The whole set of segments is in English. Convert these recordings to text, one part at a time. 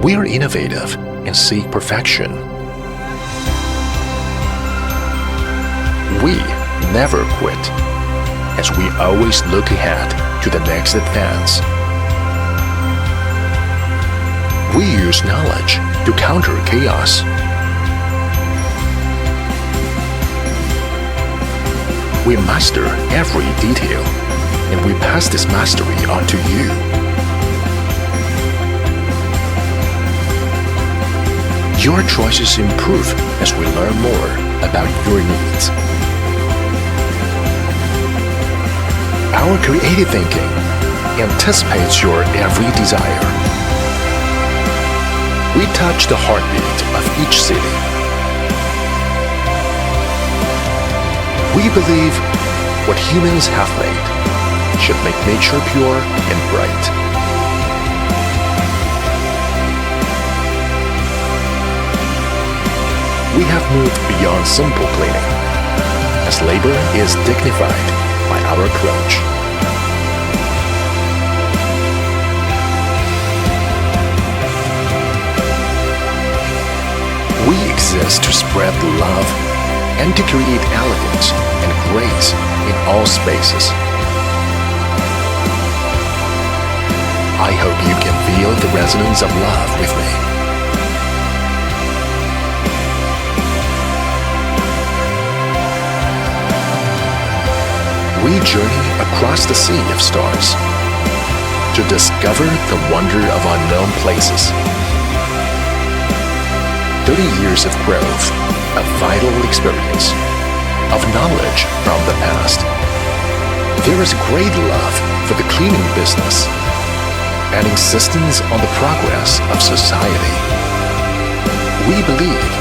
We're innovative and seek perfection. We never quit, as we always look ahead to the next advance. We use knowledge to counter chaos. We master every detail, and we pass this mastery on to you. Your choices improve as we learn more about your needs. Our creative thinking anticipates your every desire. We touch the heartbeat of each city. We believe what humans have made should make nature pure and bright. We have moved beyond simple cleaning, as labor is dignified by our approach. We exist to spread love and to create elegance and grace in all spaces. I hope you can feel the resonance of love with me. We journey across the sea of stars to discover the wonder of unknown places. 30 years of growth, of vital experience, of knowledge from the past. There is great love for the cleaning business and insistence on the progress of society. We believe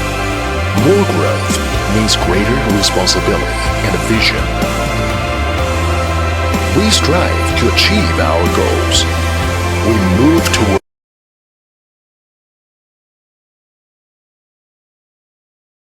more growth means greater responsibility and vision. We strive to achieve our goals. We move toward